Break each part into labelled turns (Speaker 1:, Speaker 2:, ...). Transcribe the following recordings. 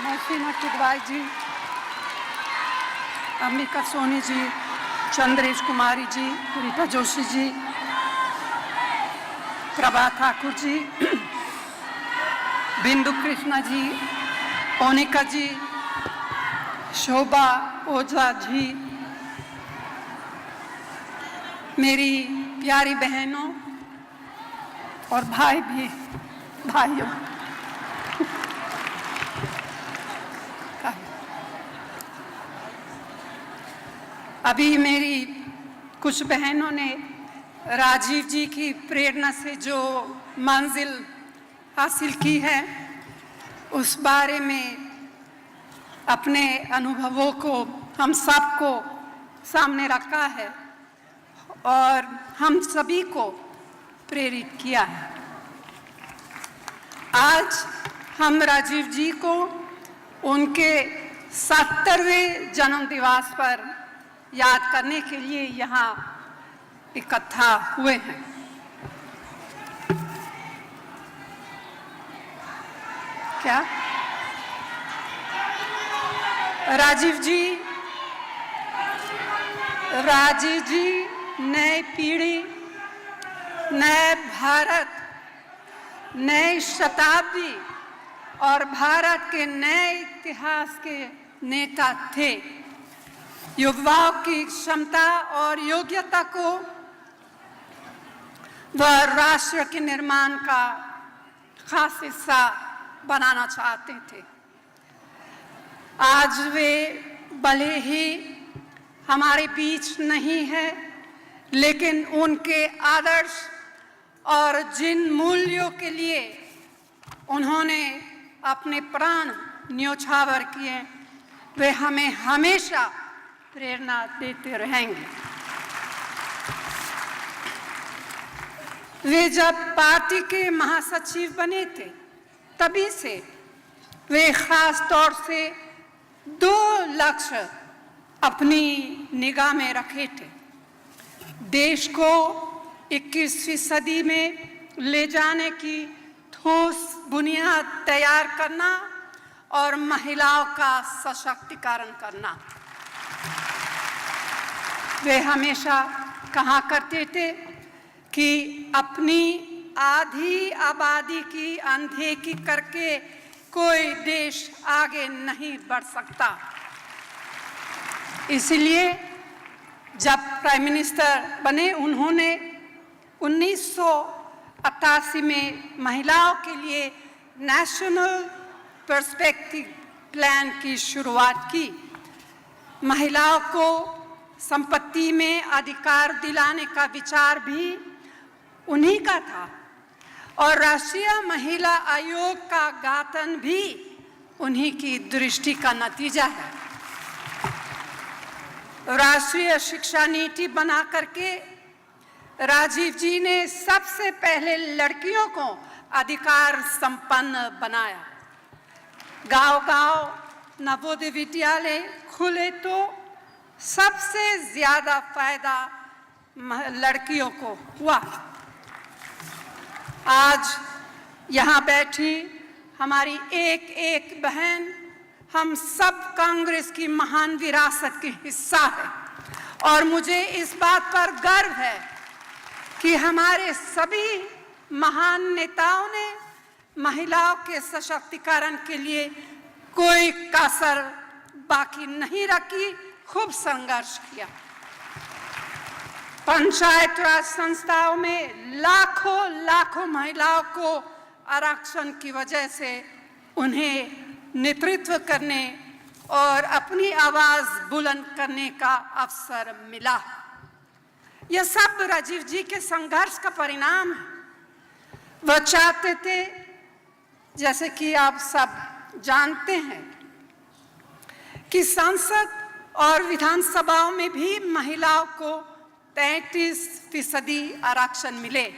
Speaker 1: मौसीना टिकवाई जी, अंबिका सोनी जी, चंद्रेश कुमारी जी, रीता जोशी जी, प्रभा ठाकुर जी, बिंदु कृष्णा जी, ओनिका जी, शोभा ओझा जी, मेरी प्यारी बहनों और भाइयों, अभी मेरी कुछ बहनों ने राजीव जी की प्रेरणा से जो मंजिल हासिल की है उस बारे में अपने अनुभवों को हम सबको सामने रखा है और हम सभी को प्रेरित किया है। आज हम राजीव जी को उनके 70वें जन्म दिवस पर याद करने के लिए यहाँ इकट्ठा हुए हैं। क्या राजीव जी नई पीढ़ी, नए भारत, नई शताब्दी और भारत के नए इतिहास के नेता थे। युवाओं की क्षमता और योग्यता को वह राष्ट्र के निर्माण का खास हिस्सा बनाना चाहते थे। आज वे भले ही हमारे बीच नहीं है, लेकिन उनके आदर्श और जिन मूल्यों के लिए उन्होंने अपने प्राण न्योछावर किए वे हमें हमेशा प्रेरणा देते रहेंगे। वे जब पार्टी के महासचिव बने थे तभी से वे खास तौर से 2 लक्ष्य अपनी निगाह में रखे थे। देश को 21वीं सदी में ले जाने की ठोस बुनियाद तैयार करना और महिलाओं का सशक्तिकरण करना। वे हमेशा कहा करते थे कि अपनी आधी आबादी की अनदेखी करके कोई देश आगे नहीं बढ़ सकता। इसलिए जब प्राइम मिनिस्टर बने उन्होंने 1988 में महिलाओं के लिए नेशनल पर्सपेक्टिव प्लान की शुरुआत की। महिलाओं को संपत्ति में अधिकार दिलाने का विचार भी उन्हीं का था और राष्ट्रीय महिला आयोग का गठन भी उन्हीं की दृष्टि का नतीजा है। राष्ट्रीय शिक्षा नीति बना करके राजीव जी ने सबसे पहले लड़कियों को अधिकार संपन्न बनाया। गांव-गांव नवोदय विद्यालय खुले तो सबसे ज्यादा फायदा लड़कियों को हुआ। आज यहाँ बैठी हमारी एक बहन हम सब कांग्रेस की महान विरासत की हिस्सा है और मुझे इस बात पर गर्व है कि हमारे सभी महान नेताओं ने महिलाओं के सशक्तिकरण के लिए कोई कसर बाकी नहीं रखी, खूब संघर्ष किया। पंचायत राज संस्थाओं में लाखों महिलाओं को आरक्षण की वजह से उन्हें नेतृत्व करने और अपनी आवाज बुलंद करने का अवसर मिला। यह सब राजीव जी के संघर्ष का परिणाम है। वह चाहते थे, जैसे कि आप सब जानते हैं, कि संसद और विधानसभाओं में भी महिलाओं को 33% आरक्षण मिले।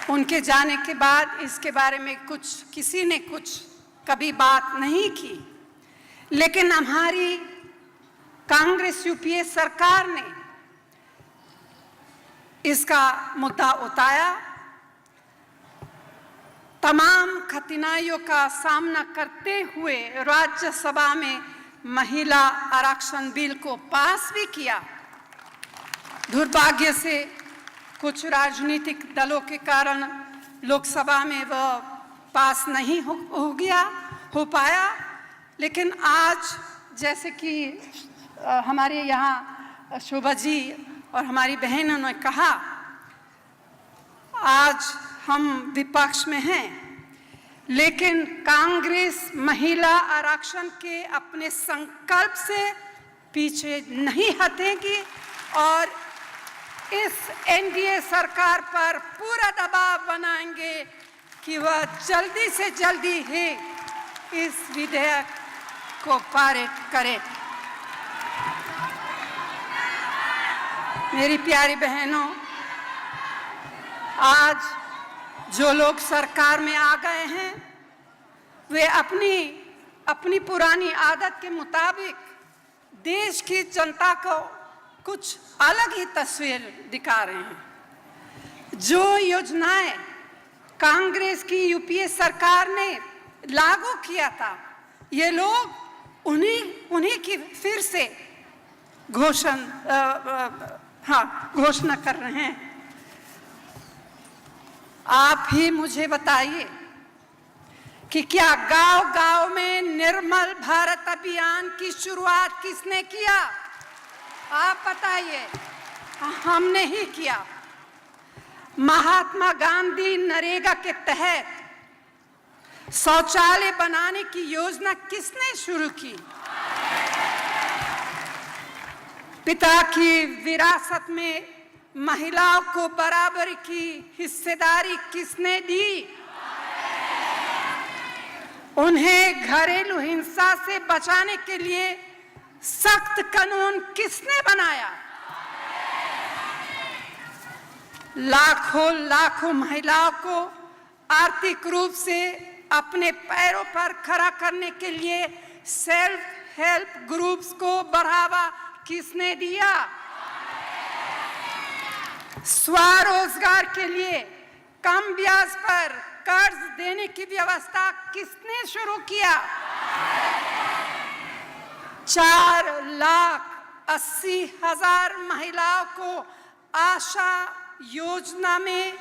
Speaker 1: उनके जाने के बाद इसके बारे में किसी ने कभी बात नहीं की, लेकिन हमारी कांग्रेस यूपीए सरकार ने इसका मुद्दा उठाया तमाम कठिनाइयों का सामना करते हुए राज्यसभा में महिला आरक्षण बिल को पास भी किया। दुर्भाग्य से कुछ राजनीतिक दलों के कारण लोकसभा में वह पास नहीं हो पाया। लेकिन आज जैसे कि हमारे यहाँ शोभा जी और हमारी बहनों ने कहा, आज हम विपक्ष में हैं, लेकिन कांग्रेस महिला आरक्षण के अपने संकल्प से पीछे नहीं हटेगी और इस एनडीए सरकार पर पूरा दबाव बनाएंगे कि वह जल्दी से जल्दी ही इस विधेयक को पारित करे। मेरी प्यारी बहनों, आज जो लोग सरकार में आ गए हैं वे अपनी पुरानी आदत के मुताबिक देश की जनता को कुछ अलग ही तस्वीर दिखा रहे हैं। जो योजनाएं कांग्रेस की यूपीए सरकार ने लागू किया था, ये लोग उन्हीं की फिर से घोषणा कर रहे हैं। आप ही मुझे बताइए कि क्या गांव-गांव में निर्मल भारत अभियान की शुरुआत किसने किया? आप बताइए। हमने ही किया। महात्मा गांधी नरेगा के तहत शौचालय बनाने की योजना किसने शुरू की? पिता की विरासत में महिलाओं को बराबर की हिस्सेदारी किसने दी? उन्हें घरेलू हिंसा से बचाने के लिए सख्त कानून किसने बनाया? लाखों महिलाओं को आर्थिक रूप से अपने पैरों पर खड़ा करने के लिए सेल्फ हेल्प ग्रुप्स को बढ़ावा किसने दिया? स्वरोजगार के लिए कम ब्याज पर कर्ज देने की व्यवस्था किसने शुरू किया? 4,80,000 महिलाओं को आशा योजना में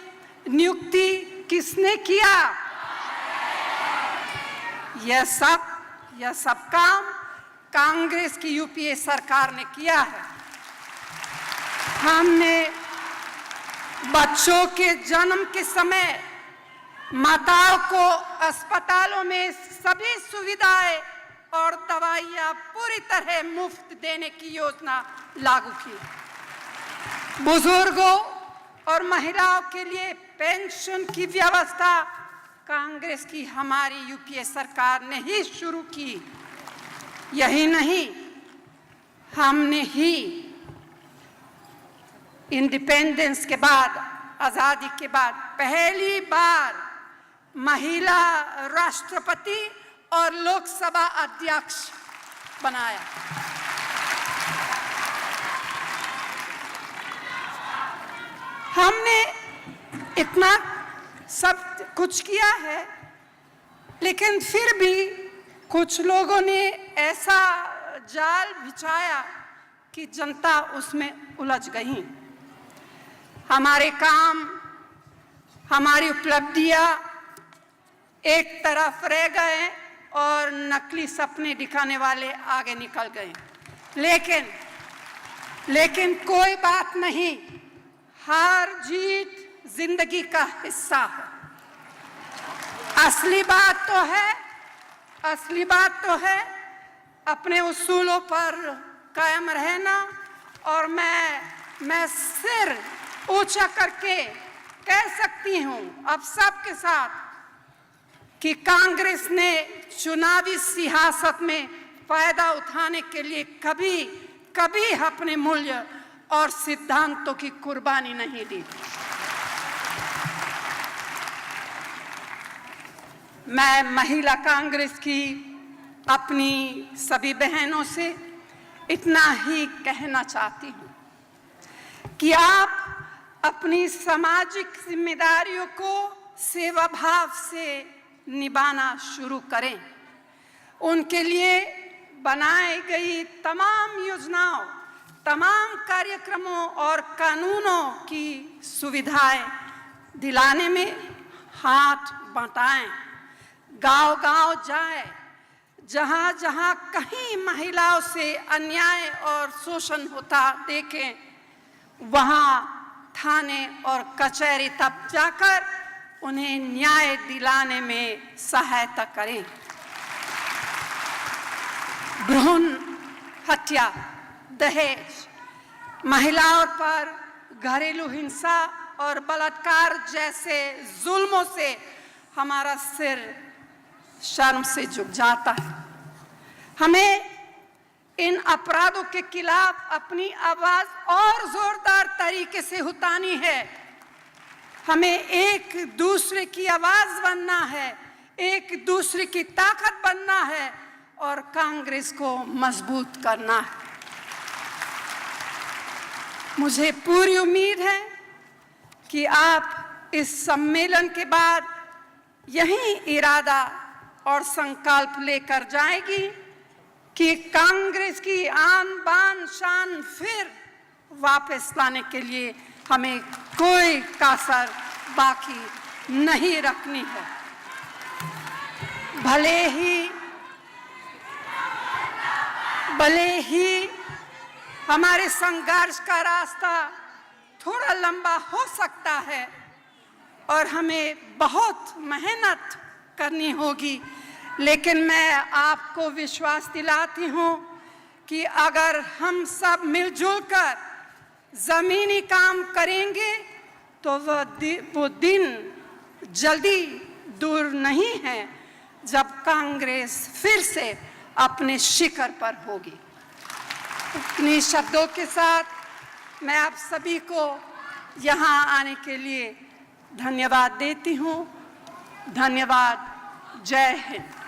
Speaker 1: नियुक्ति किसने किया? यह सब काम कांग्रेस की यूपीए सरकार ने किया है। हमने बच्चों के जन्म के समय माताओं को अस्पतालों में सभी सुविधाएं और दवाइयां पूरी तरह मुफ्त देने की योजना लागू की। बुजुर्गों और महिलाओं के लिए पेंशन की व्यवस्था कांग्रेस की हमारी यूपीए सरकार ने ही शुरू की। यही नहीं, हमने ही इंडिपेंडेंस के बाद, आजादी के बाद पहली बार महिला राष्ट्रपति और लोकसभा अध्यक्ष बनाया। हमने इतना सब कुछ किया है, लेकिन फिर भी कुछ लोगों ने ऐसा जाल बिछाया कि जनता उसमें उलझ गई। हमारे काम, हमारी उपलब्धियां एक तरफ रह गए और नकली सपने दिखाने वाले आगे निकल गए। लेकिन कोई बात नहीं, हार जीत जिंदगी का हिस्सा है। असली बात तो है अपने उसूलों पर कायम रहना। और मैं सिर ऊंचा करके कह सकती हूं अब सबके साथ कि कांग्रेस ने चुनावी सियासत में फायदा उठाने के लिए कभी अपने मूल्य और सिद्धांतों की कुर्बानी नहीं दी। मैं महिला कांग्रेस की अपनी सभी बहनों से इतना ही कहना चाहती हूं कि आप अपनी सामाजिक जिम्मेदारियों को सेवा भाव से निभाना शुरू करें। उनके लिए बनाई गई तमाम योजनाओं, तमाम कार्यक्रमों और कानूनों की सुविधाएं दिलाने में हाथ बंटाएं। गांव-गांव जाएं, जहां-जहां कहीं महिलाओं से अन्याय और शोषण होता देखें, वहां थाने और कचहरी तक जाकर उन्हें न्याय दिलाने में सहायता करें। भ्रूण हत्या, दहेज, महिलाओं पर घरेलू हिंसा और बलात्कार जैसे जुल्मों से हमारा सिर शर्म से झुक जाता है। हमें इन अपराधों के खिलाफ अपनी आवाज और जोरदार तरीके से उठानी है। हमें एक दूसरे की आवाज बनना है, एक दूसरे की ताकत बनना है और कांग्रेस को मजबूत करना है। मुझे पूरी उम्मीद है कि आप इस सम्मेलन के बाद यही इरादा और संकल्प लेकर जाएगी कि कांग्रेस की आन बान शान फिर वापस लाने के लिए हमें कोई कसर बाकी नहीं रखनी है। भले ही हमारे संघर्ष का रास्ता थोड़ा लंबा हो सकता है और हमें बहुत मेहनत करनी होगी, लेकिन मैं आपको विश्वास दिलाती हूँ कि अगर हम सब मिलजुल कर ज़मीनी काम करेंगे तो वो दिन जल्दी दूर नहीं है जब कांग्रेस फिर से अपने शिखर पर होगी। अपने शब्दों के साथ मैं आप सभी को यहाँ आने के लिए धन्यवाद देती हूँ। धन्यवाद। जय हिंद।